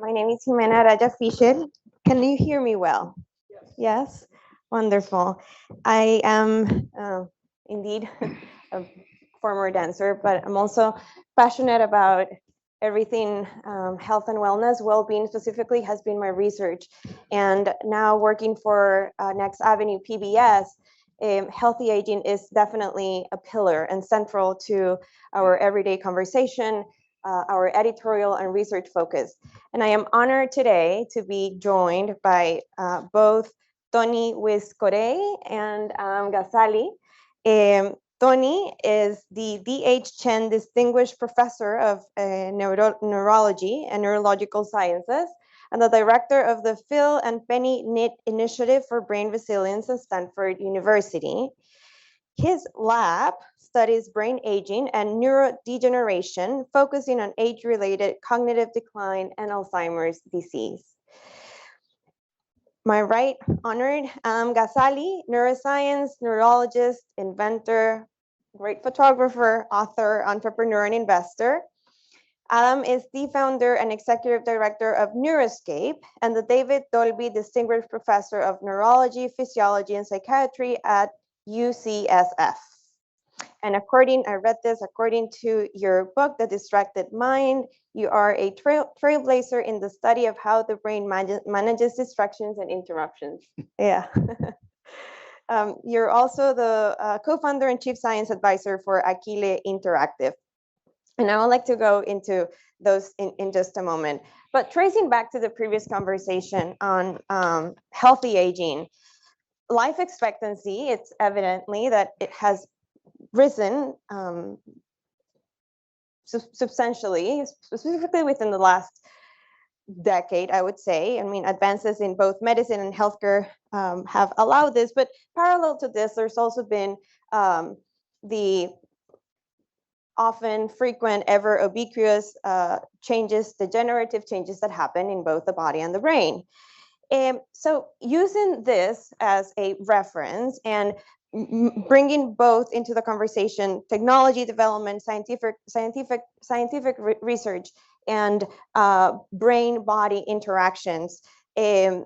My name is Jimena Araya Fischer. Can you hear me well? Yes? Wonderful. I am indeed a former dancer, but I'm also passionate about everything health and wellness. Well-being specifically has been my research. And now working for Next Avenue PBS, healthy aging is definitely a pillar and central to our everyday conversation, our editorial and research focus. And I am honored today to be joined by both Tony Wiscore and Ghazali. Tony is the D.H. Chen Distinguished Professor of Neurology and Neurological Sciences and the director of the Phil and Penny Knit Initiative for Brain Resilience at Stanford University. His lab studies brain aging and neurodegeneration, focusing on age-related cognitive decline and Alzheimer's disease. My right honored Ghazali, neuroscience, neurologist, inventor, great photographer, author, entrepreneur, and investor. Adam is the founder and executive director of Neuroscape and the David Dolby Distinguished Professor of Neurology, Physiology, and Psychiatry at UCSF. And I read this, according to your book, The Distracted Mind, you are a trailblazer in the study of how the brain manages distractions and interruptions. Yeah. You're also the co-founder and chief science advisor for Aquile Interactive. And I would like to go into those in just a moment. But tracing back to the previous conversation on healthy aging, life expectancy, it's evidently that it has risen substantially, specifically within the last decade, I would say. I mean, advances in both medicine and healthcare have allowed this, but parallel to this, there's also been the often frequent, ever ubiquitous degenerative changes that happen in both the body and the brain. So using this as a reference and bringing both into the conversation, technology development, scientific research, and brain-body interactions, I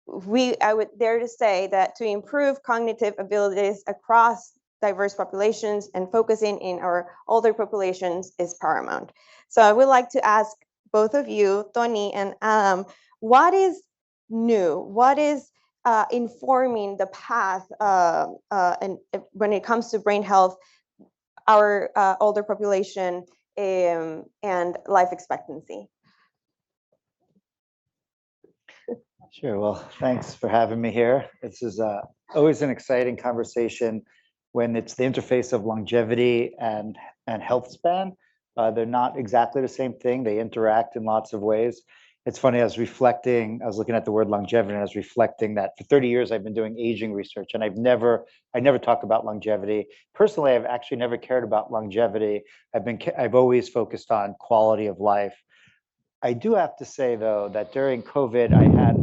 would dare to say that to improve cognitive abilities across diverse populations and focusing in our older populations is paramount. So I would like to ask both of you, Tony and Adam, what is new? What is informing the path and when it comes to brain health, our older population, and life expectancy? Sure. Well, thanks for having me here. This is always an exciting conversation when it's the interface of longevity and health span. They're not exactly the same thing. They interact in lots of ways. It's funny, I was looking at the word longevity, and I was reflecting that for 30 years I've been doing aging research, and I never talk about longevity. Personally, I've actually never cared about longevity. I've always focused on quality of life. I do have to say, though, that during COVID, I had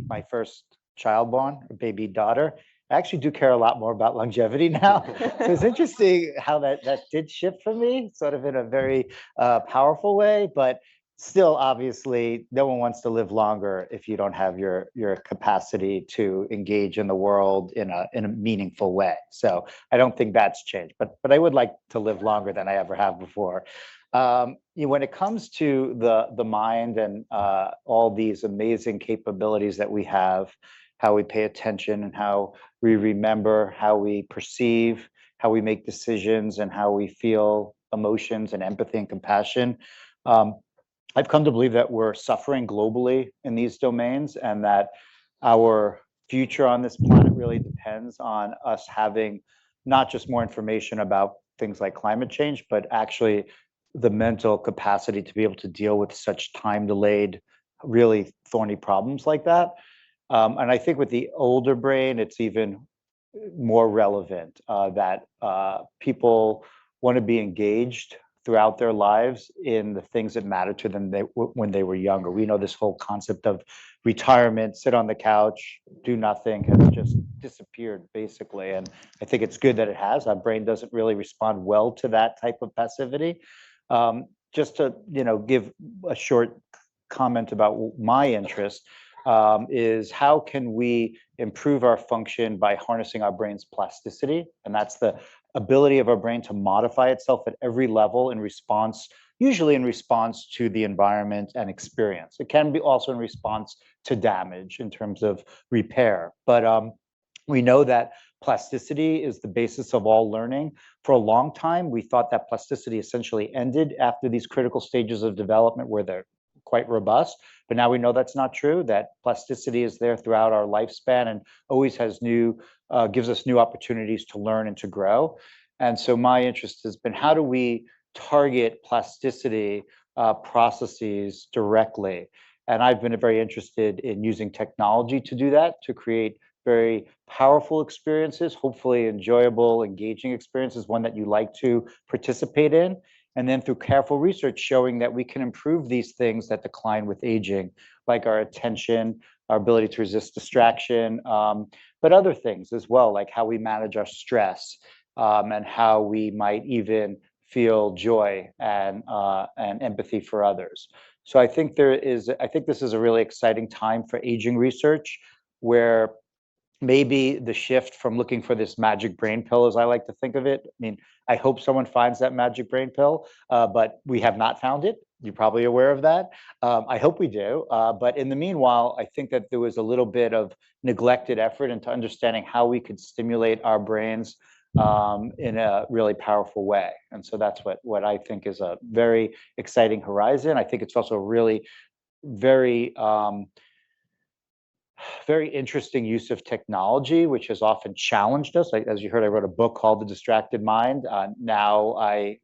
my first child born, a baby daughter. I actually do care a lot more about longevity now. So it's interesting how that did shift for me, sort of in a very powerful way. But still, obviously, no one wants to live longer if you don't have your capacity to engage in the world in a meaningful way. So I don't think that's changed. But I would like to live longer than I ever have before. When it comes to the mind and all these amazing capabilities that we have, how we pay attention and how we remember, how we perceive, how we make decisions, and how we feel emotions and empathy and compassion, I've come to believe that we're suffering globally in these domains, and that our future on this planet really depends on us having not just more information about things like climate change, but actually the mental capacity to be able to deal with such time-delayed, really thorny problems like that. And I think with the older brain, it's even more relevant that people want to be engaged throughout their lives in the things that matter to them when they were younger. We know this whole concept of retirement, sit on the couch, do nothing, has just disappeared, basically. And I think it's good that it has. Our brain doesn't really respond well to that type of passivity. Just to give a short comment about my interest, is how can we improve our function by harnessing our brain's plasticity? And that's the ability of our brain to modify itself at every level in response, usually in response to the environment and experience. It can be also in response to damage in terms of repair. But we know that plasticity is the basis of all learning. For a long time, we thought that plasticity essentially ended after these critical stages of development where they're quite robust. But now we know that's not true, that plasticity is there throughout our lifespan and always has gives us new opportunities to learn and to grow. And so my interest has been, how do we target plasticity processes directly? And I've been very interested in using technology to do that, to create very powerful experiences, hopefully enjoyable, engaging experiences, one that you like to participate in. And then through careful research showing that we can improve these things that decline with aging, like our attention, our ability to resist distraction, but other things as well, like how we manage our stress, and how we might even feel joy and empathy for others. So I think this is a really exciting time for aging research, where maybe the shift from looking for this magic brain pill, as I like to think of it. I mean, I hope someone finds that magic brain pill, but we have not found it. You're probably aware of that. I hope we do. But in the meanwhile, I think that there was a little bit of neglected effort into understanding how we could stimulate our brains in a really powerful way. And so that's what I think is a very exciting horizon. I think it's also really very very interesting use of technology, which has often challenged us. As you heard, I wrote a book called The Distracted Mind. Now I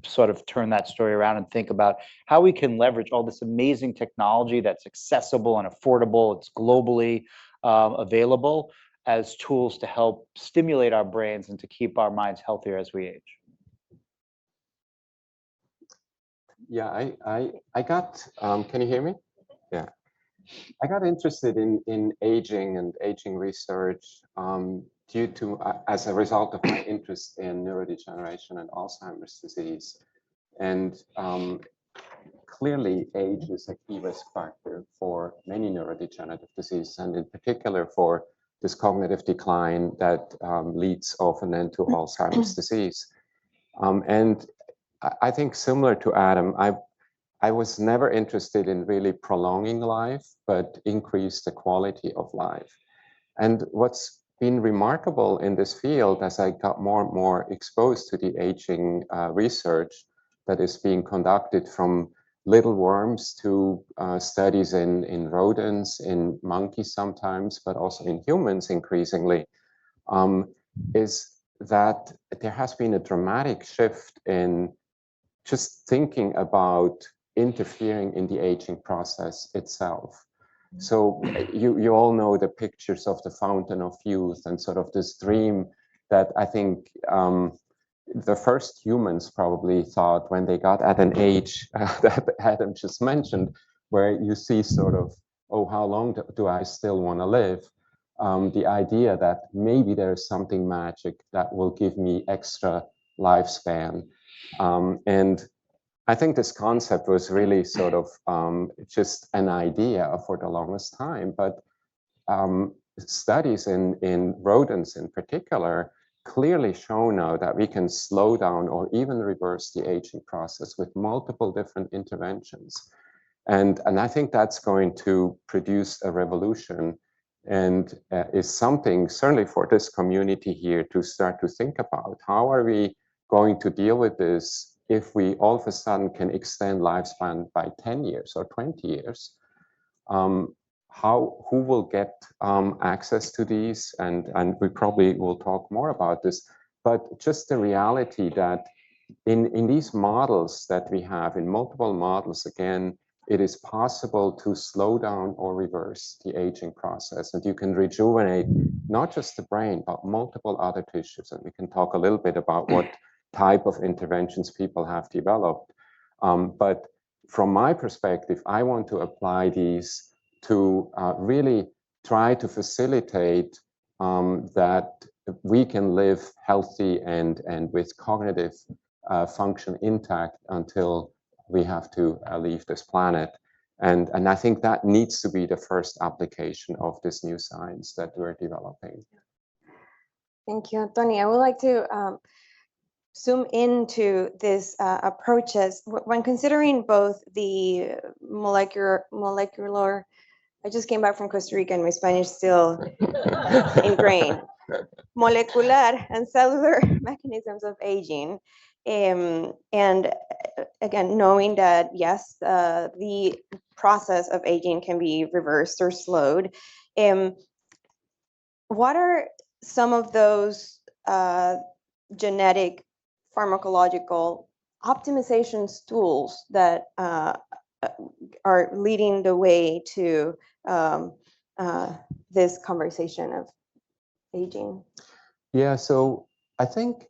sort of turn that story around and think about how we can leverage all this amazing technology that's accessible and affordable. It's globally available as tools to help stimulate our brains and to keep our minds healthier as we age. Yeah, I got, can you hear me? Yeah. I got interested in aging and aging research due to, as a result of my interest in neurodegeneration and Alzheimer's disease. And clearly, age is a key risk factor for many neurodegenerative diseases, and in particular for this cognitive decline that leads often then to Alzheimer's disease. And I think similar to Adam, I was never interested in really prolonging life, but increase the quality of life. And what's been remarkable in this field, as I got more and more exposed to the aging research that is being conducted from little worms to studies in rodents, in monkeys sometimes, but also in humans increasingly, is that there has been a dramatic shift in just thinking about interfering in the aging process itself. So you all know the pictures of the fountain of youth and sort of this dream that I think the first humans probably thought when they got at an age that Adam just mentioned, where you see sort of, oh, how long do I still want to live? The idea that maybe there's something magic that will give me extra lifespan. And I think this concept was really sort of just an idea for the longest time, but studies in rodents in particular clearly show now that we can slow down or even reverse the aging process with multiple different interventions. And I think that's going to produce a revolution and is something certainly for this community here to start to think about. How are we going to deal with this if we all of a sudden can extend lifespan by 10 years or 20 years? Who will get access to these? And we probably will talk more about this, but just the reality that in these models that we have, in multiple models, again, it is possible to slow down or reverse the aging process. And you can rejuvenate not just the brain, but multiple other tissues. And we can talk a little bit about what type of interventions people have developed. But from my perspective, I want to apply these to really try to facilitate that we can live healthy and with cognitive function intact until we have to leave this planet. And I think that needs to be the first application of this new science that we're developing. Thank you, Tony. I would like to zoom into this approaches when considering both the molecular. I just came back from Costa Rica and my Spanish still ingrained. Molecular and cellular mechanisms of aging. And again, knowing that, yes, the process of aging can be reversed or slowed. What are some of those genetic pharmacological optimization tools that are leading the way to this conversation of aging? Yeah, so I think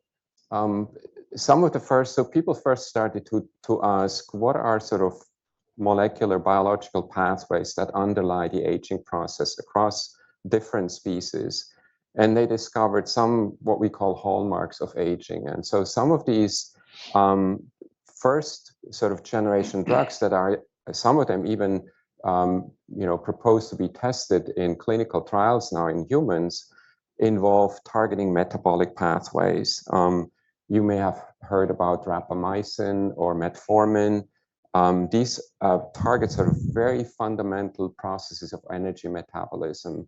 some of the first, so people first started to ask, what are sort of molecular biological pathways that underlie the aging process across different species? And they discovered some what we call hallmarks of aging. And so some of these first sort of generation drugs that are, some of them even proposed to be tested in clinical trials now in humans, involve targeting metabolic pathways. You may have heard about rapamycin or metformin. These target sort of very fundamental processes of energy metabolism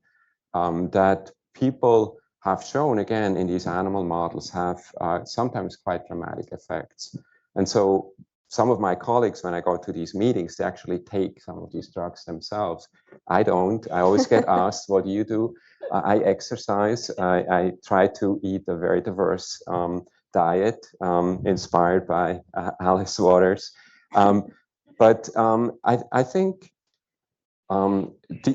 that people have shown, again, in these animal models have sometimes quite dramatic effects. And so some of my colleagues, when I go to these meetings, they actually take some of these drugs themselves. I don't. I always get asked, what do you do? I exercise. I try to eat a very diverse diet inspired by Alice Waters. But I think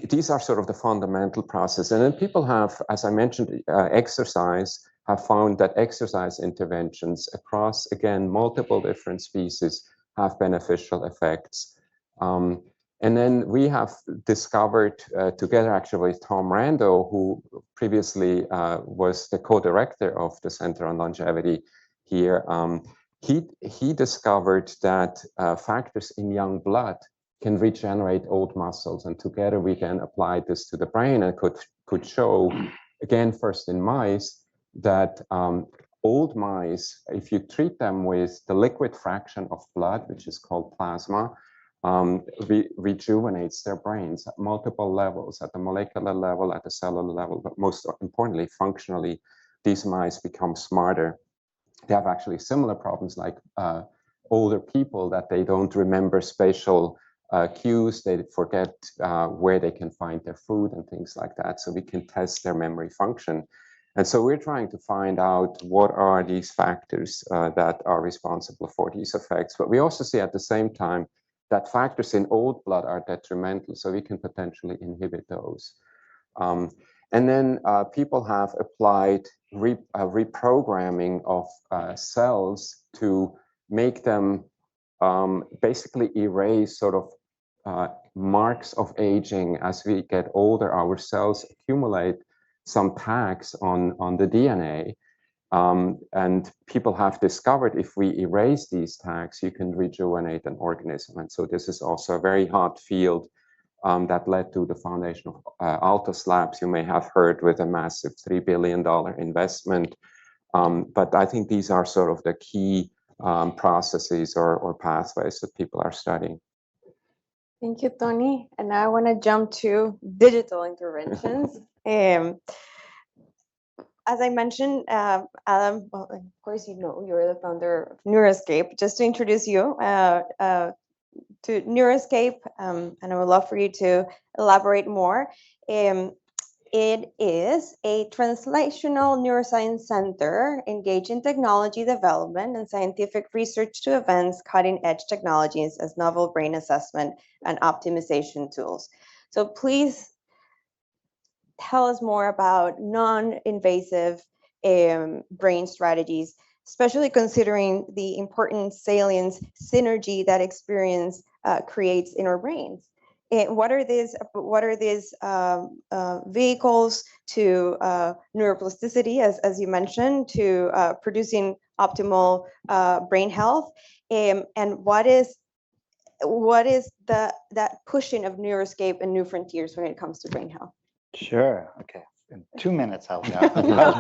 these are sort of the fundamental process. And then people have, as I mentioned, exercise, have found that exercise interventions across, again, multiple different species have beneficial effects. And then we have discovered together actually with Tom Rando, who previously was the co-director of the Center on Longevity here, he discovered that factors in young blood can regenerate old muscles. And together we can apply this to the brain and could show, again, first in mice, that old mice, if you treat them with the liquid fraction of blood, which is called plasma, rejuvenates their brains at multiple levels, at the molecular level, at the cellular level, but most importantly, functionally, these mice become smarter. They have actually similar problems like older people, that they don't remember spatial cues, they forget where they can find their food and things like that. So we can test their memory function. And so we're trying to find out what are these factors that are responsible for these effects. But we also see at the same time that factors in old blood are detrimental, so we can potentially inhibit those. And then people have applied reprogramming of cells to make them basically erase sort of marks of aging. As we get older, our cells accumulate some tags on the DNA. And people have discovered if we erase these tags, you can rejuvenate an organism. And so this is also a very hot field that led to the foundation of Altos Labs, you may have heard, with a massive $3 billion investment. But I think these are sort of the key processes or pathways that people are studying. Thank you, Tony. And now I want to jump to digital interventions. As I mentioned, Adam, well, of course, you know, you're the founder of Neuroscape. Just to introduce you to Neuroscape, and I would love for you to elaborate more. It is a translational neuroscience center engaged in technology development and scientific research to advance cutting-edge technologies as novel brain assessment and optimization tools. So please tell us more about non-invasive brain strategies, especially considering the important salience synergy that experience creates in our brains. And what are these vehicles to neuroplasticity, as you mentioned, to producing optimal brain health, and what is what is that pushing of Neuroscape and new frontiers when it comes to brain health? Sure. Okay. In 2 minutes, I'll do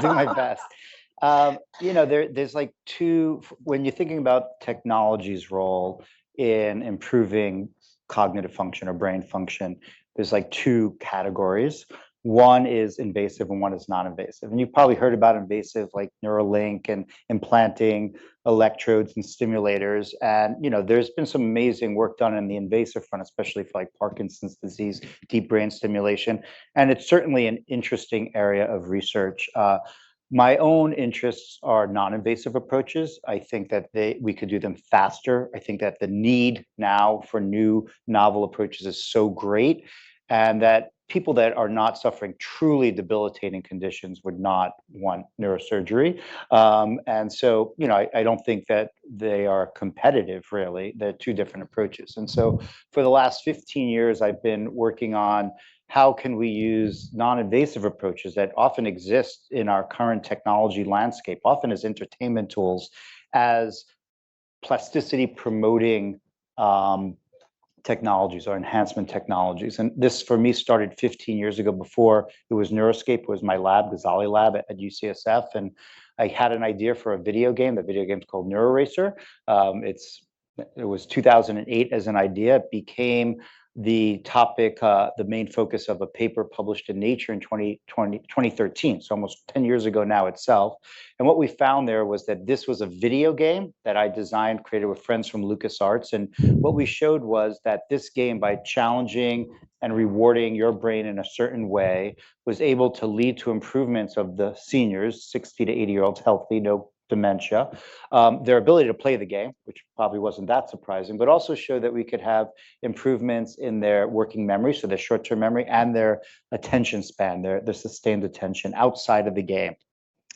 my best. There's like when you're thinking about technology's role in improving cognitive function or brain function, there's like two categories. One is invasive and one is non-invasive. And you've probably heard about invasive, like Neuralink and implanting electrodes and stimulators. And, there's been some amazing work done in the invasive front, especially for like Parkinson's disease, deep brain stimulation. And it's certainly an interesting area of research. My own interests are non-invasive approaches. I think that we could do them faster. I think that the need now for new novel approaches is so great, and that people that are not suffering truly debilitating conditions would not want neurosurgery. And so, I don't think that they are competitive, really. They're two different approaches. And so for the last 15 years, I've been working on how can we use non-invasive approaches that often exist in our current technology landscape, often as entertainment tools, as plasticity promoting technologies or enhancement technologies. And this, for me, started 15 years ago. Before it was Neuroscape, it was my lab, Ghazali Lab at UCSF. And I had an idea for a video game. The video game's called NeuroRacer. It was 2008 as an idea. It became the topic, the main focus of a paper published in Nature in 2013, so almost 10 years ago now itself. And what we found there was that this was a video game that I designed, created with friends from LucasArts. And what we showed was that this game, by challenging and rewarding your brain in a certain way, was able to lead to improvements of the seniors, 60 to 80-year-olds, healthy, no dementia, their ability to play the game, which probably wasn't that surprising, but also showed that we could have improvements in their working memory, so their short-term memory, and their attention span, their sustained attention outside of the game.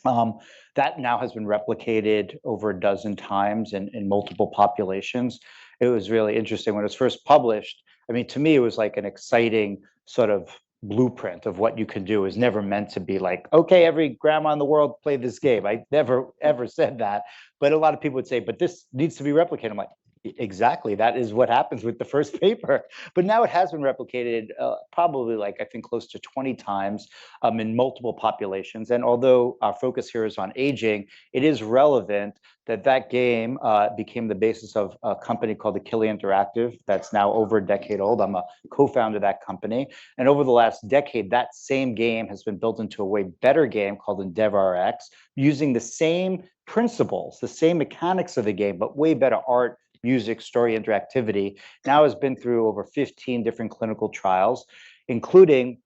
That now has been replicated over a dozen times in multiple populations. It was really interesting when it was first published. I mean, to me, it was like an exciting sort of blueprint of what you can do. Is never meant to be like, okay, every grandma in the world play this game. I never ever said that, but a lot of people would say, but this needs to be replicated. I'm like, exactly, that is what happens with the first paper. But now it has been replicated probably, like, I think close to 20 times in multiple populations. And although our focus here is on aging, it is relevant that game became the basis of a company called Achille Interactive that's now over a decade old. I'm a co-founder of that company. And over the last decade, that same game has been built into a way better game called EndeavorRx, using the same principles, the same mechanics of the game, but way better art, music, story, interactivity. Now has been through over 15 different clinical trials, including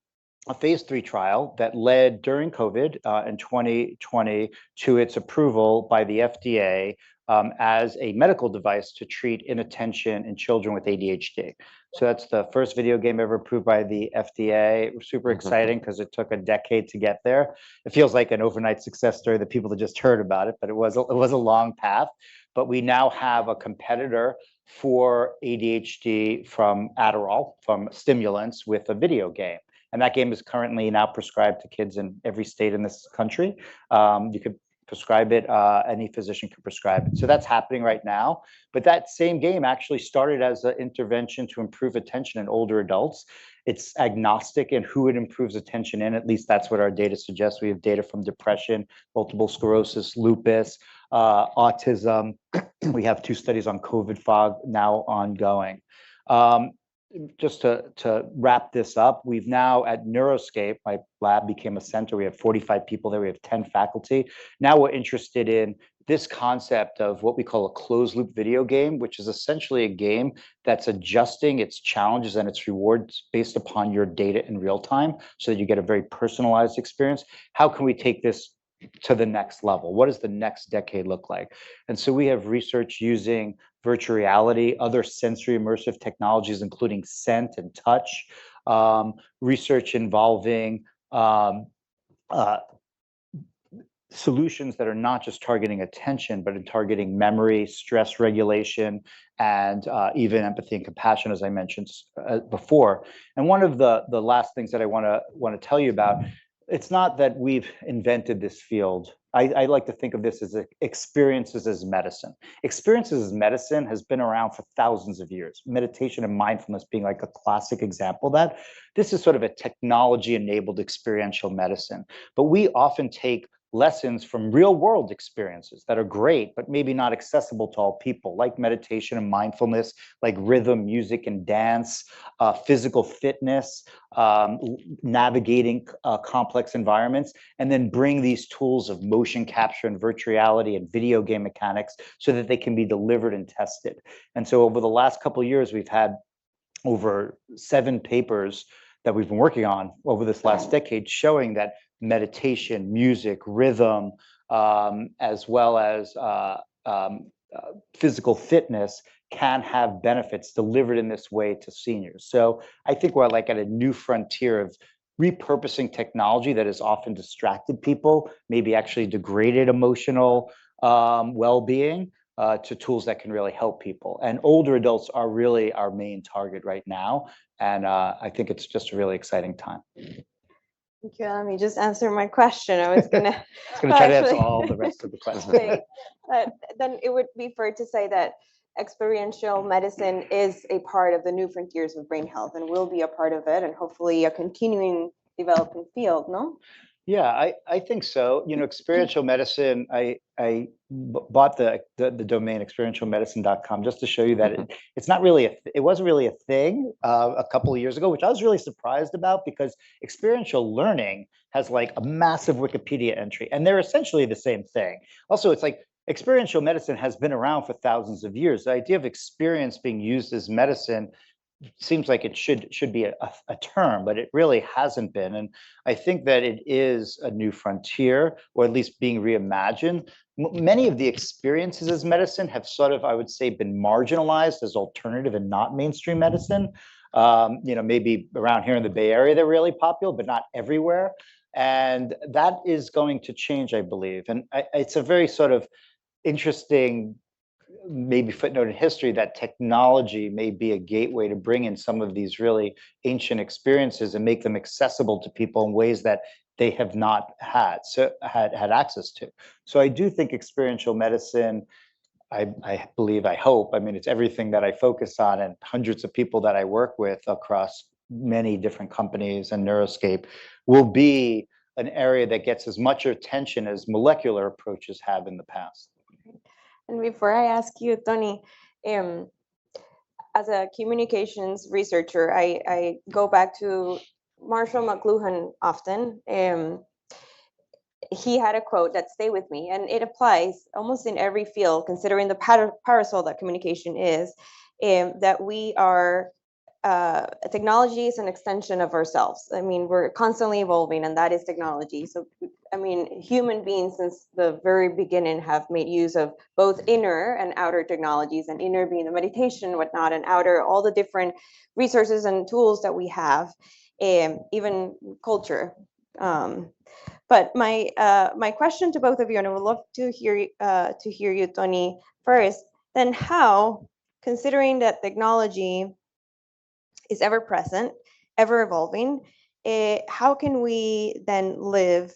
a phase 3 trial that led during COVID in 2020 to its approval by the FDA as a medical device to treat inattention in children with ADHD. So that's the first video game ever approved by the FDA. It was super exciting because it took a decade to get there. It feels like an overnight success story that people have just heard about it, but it was a long path. But we now have a competitor for ADHD from Adderall, from stimulants, with a video game. And that game is currently now prescribed to kids in every state in this country. You could prescribe it, any physician can prescribe it. So that's happening right now. But that same game actually started as an intervention to improve attention in older adults. It's agnostic in who it improves attention in. At least that's what our data suggests. We have data from depression, multiple sclerosis, lupus, autism. We have 2 studies on COVID fog now ongoing. Just to wrap this up, we've now at Neuroscape, my lab became a center. We have 45 people there. We have 10 faculty. Now we're interested in this concept of what we call a closed loop video game, which is essentially a game that's adjusting its challenges and its rewards based upon your data in real time so that you get a very personalized experience. How can we take this to the next level? What does the next decade look like? And so we have research using virtual reality, other sensory immersive technologies, including scent and touch, research involving solutions that are not just targeting attention, but in targeting memory, stress regulation, and even empathy and compassion, as I mentioned before. And one of the last things that I want to tell you about, it's not that we've invented this field. I like to think of this as experiences as medicine. Experiences as medicine has been around for thousands of years. Meditation and mindfulness being like a classic example of that. This is sort of a technology-enabled experiential medicine. But we often take lessons from real world experiences that are great, but maybe not accessible to all people, like meditation and mindfulness, like rhythm, music, and dance, physical fitness, navigating complex environments, and then bring these tools of motion capture and virtual reality and video game mechanics so that they can be delivered and tested. And so over the last couple of years, we've had over 7 papers that we've been working on over this last decade showing that meditation, music, rhythm, as well as physical fitness can have benefits delivered in this way to seniors. So I think we're like at a new frontier of repurposing technology that has often distracted people, maybe actually degraded emotional well-being, to tools that can really help people. And older adults are really our main target right now. And I think it's just a really exciting time. Thank you. Let me just answer my question. I was gonna. It's going to try to answer all the rest of the questions. Okay. Then it would be fair to say that experiential medicine is a part of the new frontiers of brain health and will be a part of it, and hopefully a continuing developing field. No. Yeah, I think so. You know, experiential medicine, I bought the domain experientialmedicine.com just to show you that it's not really it wasn't really a thing a couple of years ago, which I was really surprised about because experiential learning has like a massive Wikipedia entry, and they're essentially the same thing. Also, it's like experiential medicine has been around for thousands of years. The idea of experience being used as medicine seems like it should be a term, but it really hasn't been. And I think that it is a new frontier, or at least being reimagined. Many of the experiences as medicine have sort of, I would say, been marginalized as alternative and not mainstream medicine. You know, maybe around here in the Bay Area, they're really popular, but not everywhere. And that is going to change, I believe. And it's a very sort of interesting maybe footnote in history that technology may be a gateway to bring in some of these really ancient experiences and make them accessible to people in ways that they have not had access to. So I do think experiential medicine, I believe, I hope, I mean, it's everything that I focus on and hundreds of people that I work with across many different companies and Neuroscape will be an area that gets as much attention as molecular approaches have in the past. And before I ask you, Tony, as a communications researcher, I go back to Marshall McLuhan often. He had a quote that stayed with me, and it applies almost in every field, considering the parasol that communication is, that we are technology is an extension of ourselves. I mean, we're constantly evolving, and that is technology. So, I mean, human beings since the very beginning have made use of both inner and outer technologies, and inner being the meditation, whatnot, and outer, all the different resources and tools that we have, even culture. But my question to both of you, and I would love to hear you, Tony, first. Then how, considering that technology is ever present, ever evolving, how can we then live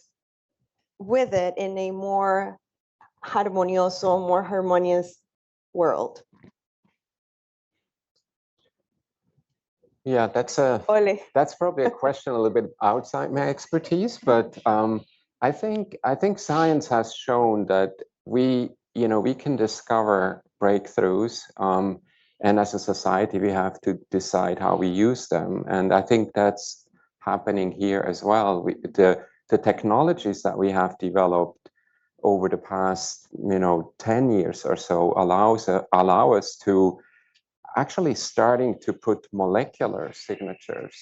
with it in a more harmonioso, more harmonious world? Yeah, that's probably a question a little bit outside my expertise, but I think science has shown that we can discover breakthroughs, and as a society we have to decide how we use them, and I think that's happening here as well. The technologies that we have developed over the past 10 years or so allow us to actually starting to put molecular signatures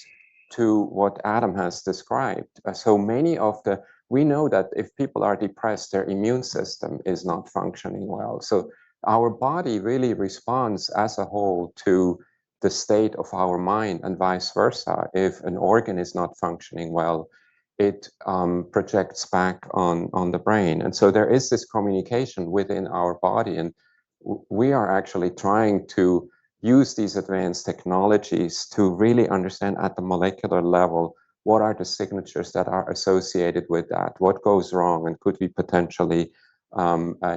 to what Adam has described. So many of we know that if people are depressed, their immune system is not functioning well. So our body really responds as a whole to the state of our mind, and vice versa. If an organ is not functioning well, it projects back on the brain. And so there is this communication within our body, and we are actually trying to use these advanced technologies to really understand at the molecular level what are the signatures that are associated with that? What goes wrong, and could we potentially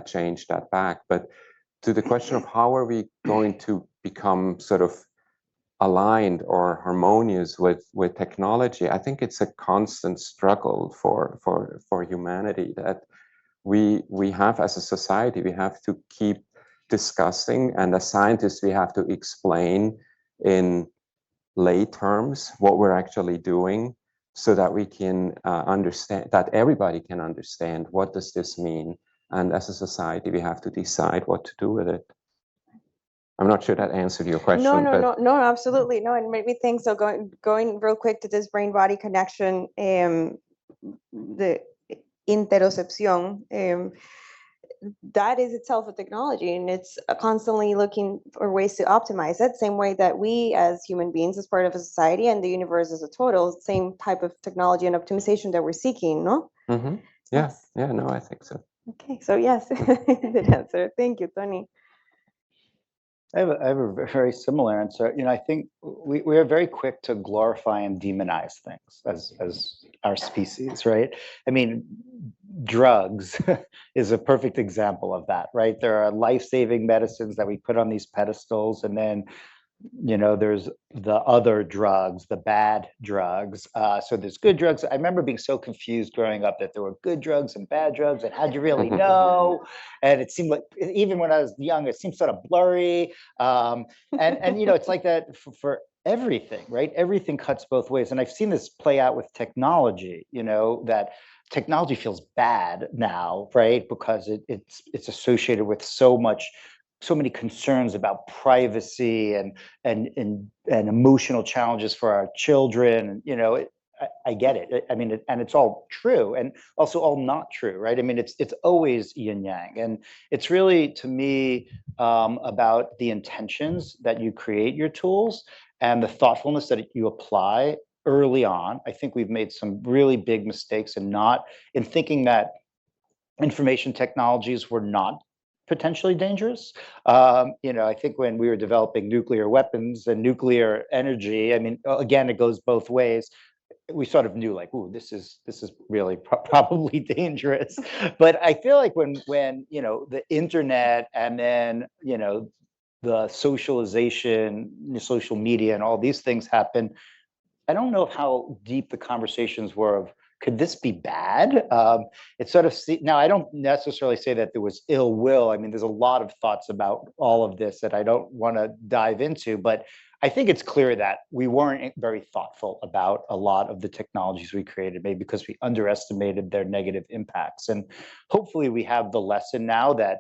change that back? But to the question of how are we going to become sort of aligned or harmonious with technology, I think it's a constant struggle for humanity that we have as a society. We have to keep discussing, and as scientists, we have to explain in lay terms what we're actually doing, so that we can understand, that everybody can understand what does this mean. And as a society, we have to decide what to do with it. I'm not sure that answered your question. No, absolutely. No, it made me think. So going real quick to this brain-body connection, the interoception, that is itself a technology, and it's constantly looking for ways to optimize it. Same way that we as human beings, as part of a society, and the universe as a total, same type of technology and optimization that we're seeking, no? Mm-hmm. Yeah, yeah, no, I think so. Okay, so yes, good answer. Thank you, Tony. I have a very similar answer. I think we are very quick to glorify and demonize things as our species, right? I mean, drugs is a perfect example of that, right? There are life-saving medicines that we put on these pedestals, and then there's the other drugs, the bad drugs. So there's good drugs. I remember being so confused growing up that there were good drugs and bad drugs, and how'd you really know? And it seemed like, even when I was young, it seemed sort of blurry. And it's like that for everything, right? Everything cuts both ways. And I've seen this play out with technology, that technology feels bad now, right? Because it's associated with so many concerns about privacy and emotional challenges for our children. I get it. I mean, and it's all true, and also all not true, right? I mean, it's always yin yang, and it's really, to me, about the intentions that you create your tools and the thoughtfulness that you apply early on. I think we've made some really big mistakes in thinking that information technologies were not potentially dangerous. I think when we were developing nuclear weapons and nuclear energy, I mean, again, it goes both ways. We sort of knew, like, ooh, this is really probably dangerous. But I feel like when the internet, and then the socialization, social media, and all these things happen, I don't know how deep the conversations were of, could this be bad? It's sort of, now I don't necessarily say that there was ill will. I mean, there's a lot of thoughts about all of this that I don't want to dive into, but I think it's clear that we weren't very thoughtful about a lot of the technologies we created, maybe because we underestimated their negative impacts. And hopefully we have the lesson now that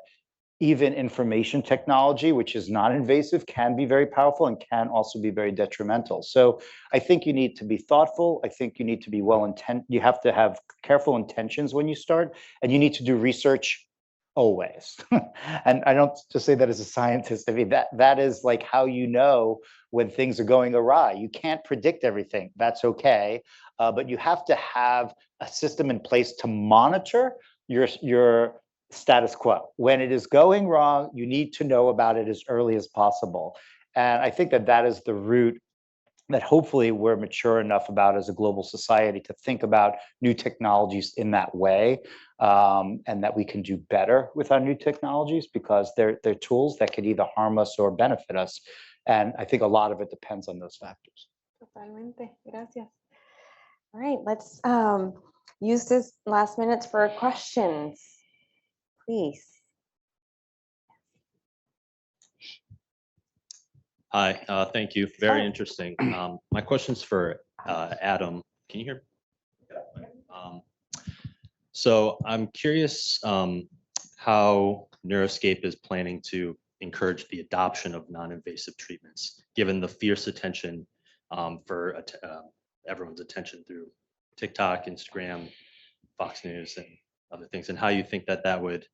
even information technology, which is non-invasive, can be very powerful and can also be very detrimental. So I think you need to be thoughtful. I think you need to be you have to have careful intentions when you start, and you need to do research always. And I don't just say that as a scientist. I mean, that is like how you know when things are going awry. You can't predict everything. That's okay. But you have to have a system in place to monitor your status quo. When it is going wrong, you need to know about it as early as possible. And I think that is the route that hopefully we're mature enough about as a global society to think about new technologies in that way, and that we can do better with our new technologies, because they're tools that could either harm us or benefit us. And I think a lot of it depends on those factors. Totalmente. Gracias. All right, let's use this last minutes for questions. Please. Hi, thank you. Very interesting. My question's for Adam. Can you hear me? So I'm curious how Neuroscape is planning to encourage the adoption of non-invasive treatments, given the fierce attention for everyone's attention through TikTok, Instagram, Fox News, and other things, and how you think that would,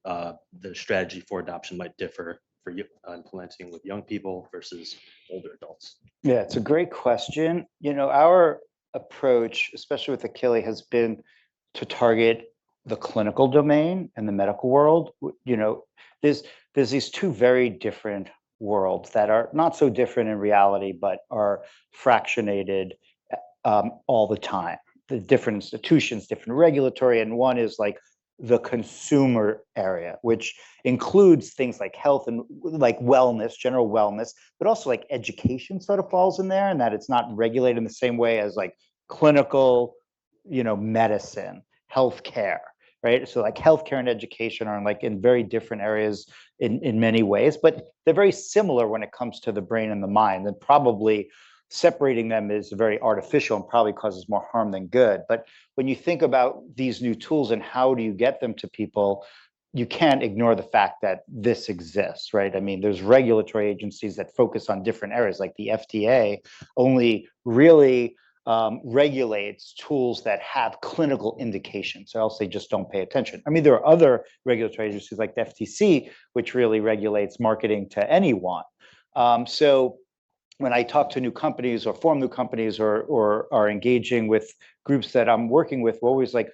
the strategy for adoption might differ for implementing with young people versus older adults? Yeah, it's a great question. Our approach, especially with Achille, has been to target the clinical domain and the medical world. There's these two very different worlds that are not so different in reality, but are fractionated all the time. The different institutions, different regulatory, and one is like the consumer area, which includes things like health and like wellness, general wellness, but also like education sort of falls in there, and that it's not regulated in the same way as like clinical, medicine, healthcare, right? So like healthcare and education are like in very different areas in many ways, but they're very similar when it comes to the brain and the mind, and probably separating them is very artificial and probably causes more harm than good. But when you think about these new tools and how do you get them to people, you can't ignore the fact that this exists, right? I mean, there's regulatory agencies that focus on different areas, like the FDA only really regulates tools that have clinical indications, or else they just don't pay attention. I mean, there are other regulatory agencies like the FTC, which really regulates marketing to anyone. So when I talk to new companies or form new companies or are engaging with groups that I'm working with, we're always like,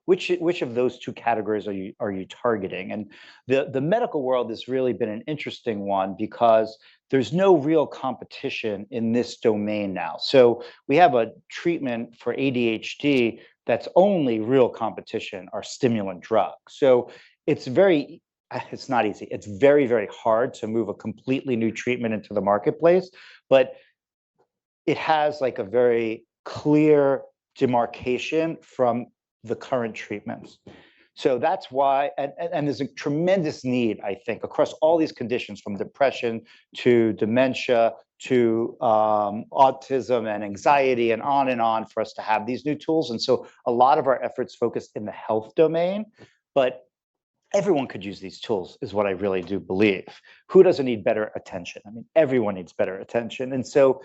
which of those two categories are you targeting? And the medical world has really been an interesting one because there's no real competition in this domain now. So we have a treatment for ADHD that's only real competition are stimulant drugs. So it's not easy. It's very, very hard to move a completely new treatment into the marketplace, but it has like a very clear demarcation from the current treatments. So that's why, and there's a tremendous need, I think, across all these conditions, from depression to dementia to autism and anxiety and on, for us to have these new tools. And so a lot of our efforts focus in the health domain, but everyone could use these tools, is what I really do believe. Who doesn't need better attention? I mean, everyone needs better attention. And so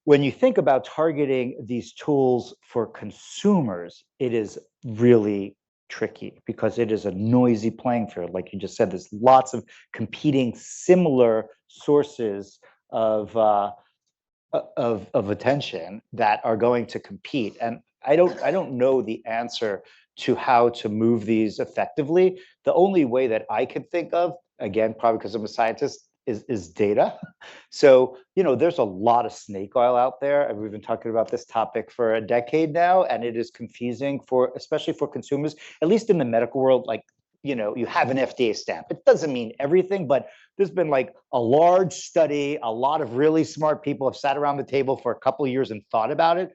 when you think about targeting these tools for consumers, it is really tricky because it is a noisy playing field. Like you just said, there's lots of competing similar sources of attention that are going to compete. And I don't know the answer to how to move these effectively. The only way that I could think of, again, probably because I'm a scientist, is data. So, there's a lot of snake oil out there, and we've been talking about this topic for a decade now, and it is confusing especially for consumers, at least in the medical world. Like, you have an FDA stamp. It doesn't mean everything, but there's been like a large study, a lot of really smart people have sat around the table for a couple of years and thought about it.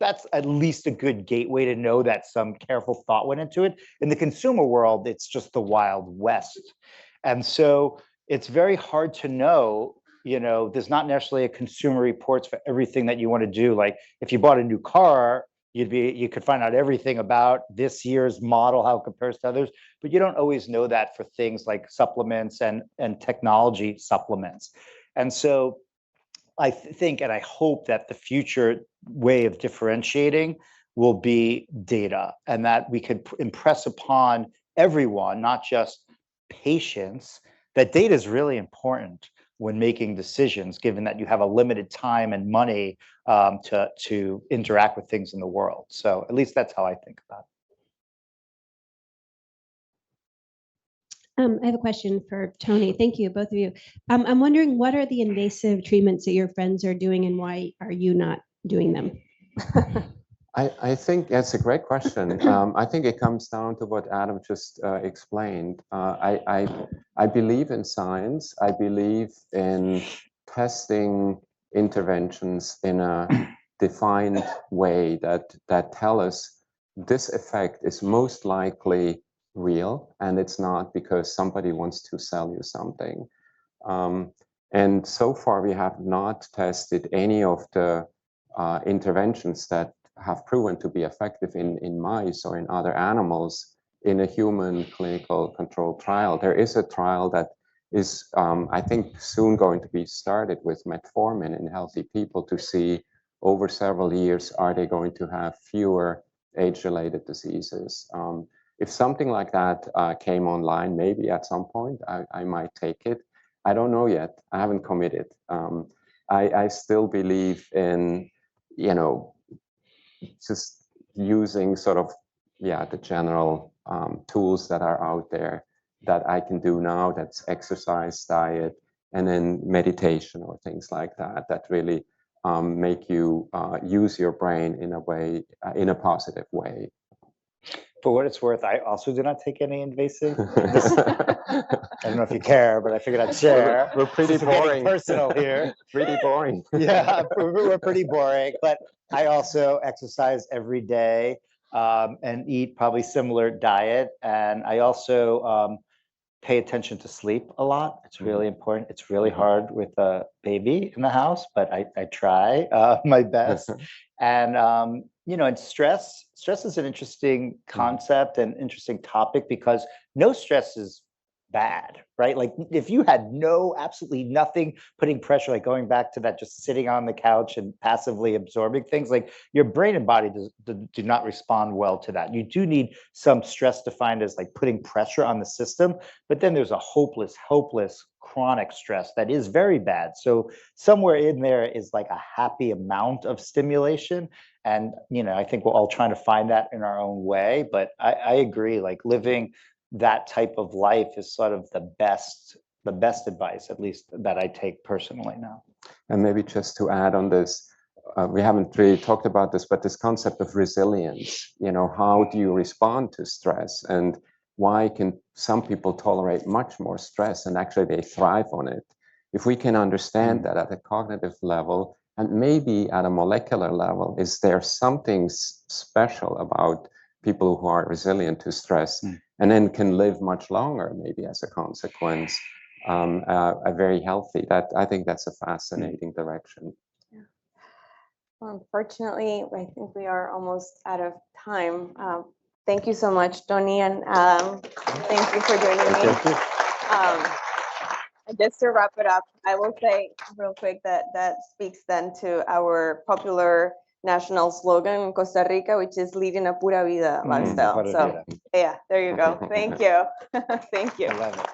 That's at least a good gateway to know that some careful thought went into it. In the consumer world, it's just the Wild West. And so it's very hard to know, there's not necessarily a consumer reports for everything that you want to do. Like if you bought a new car, you could find out everything about this year's model, how it compares to others, but you don't always know that for things like supplements and technology supplements. And so I think, and I hope that the future way of differentiating will be data, and that we could impress upon everyone, not just patients, that data is really important when making decisions, given that you have a limited time and money to interact with things in the world. So at least that's how I think about it. I have a question for Tony. Thank you, both of you. I'm wondering, what are the invasive treatments that your friends are doing, and why are you not doing them? I think that's a great question. I think it comes down to what Adam just explained. I believe in science. I believe in testing interventions in a defined way that tell us this effect is most likely real, and it's not because somebody wants to sell you something. And so far, we have not tested any of the interventions that have proven to be effective in mice or in other animals in a human clinical control trial. There is a trial that is, I think, soon going to be started with metformin in healthy people to see over several years, are they going to have fewer age-related diseases? If something like that came online, maybe at some point, I might take it. I don't know yet. I haven't committed. I still believe in, just using sort of, the general tools that are out there that I can do now. That's exercise, diet, and then meditation or things like that, that really make you use your brain in a way, in a positive way. For what it's worth, I also do not take any invasive. I don't know if you care, but I figured I'd share. We're pretty Since we're getting boring. personal here. Pretty boring. Yeah, we're pretty boring, but I also exercise every day and eat probably similar diet. And I also pay attention to sleep a lot. It's really important. It's really hard with a baby in the house, but I try my best. And you know, and stress is an interesting concept and interesting topic because no stress is bad, right? Like if you had absolutely nothing putting pressure, like going back to that, just sitting on the couch and passively absorbing things, like your brain and body do not respond well to that. You do need some stress defined as like putting pressure on the system, but then there's a hopeless chronic stress that is very bad. So somewhere in there is like a happy amount of stimulation. And, you know, I think we're all trying to find that in our own way, but I agree, like living that type of life is sort of the best advice, at least that I take personally now. And maybe just to add on this, we haven't really talked about this, but this concept of resilience, you know, how do you respond to stress, and why can some people tolerate much more stress and actually they thrive on it? If we can understand that at a cognitive level and maybe at a molecular level, is there something special about people who are resilient to stress and then can live much longer, maybe as a consequence, a very healthy, I think that's a fascinating direction. Yeah. Well, unfortunately, I think we are almost out of time. Thank you so much, Tony and Adam. Thank you for joining me. Thank you. Just to wrap it up, I will say real quick that speaks then to our popular national slogan in Costa Rica, which is leading a pura vida lifestyle. So yeah, there you go. Thank you. Thank you. I love it.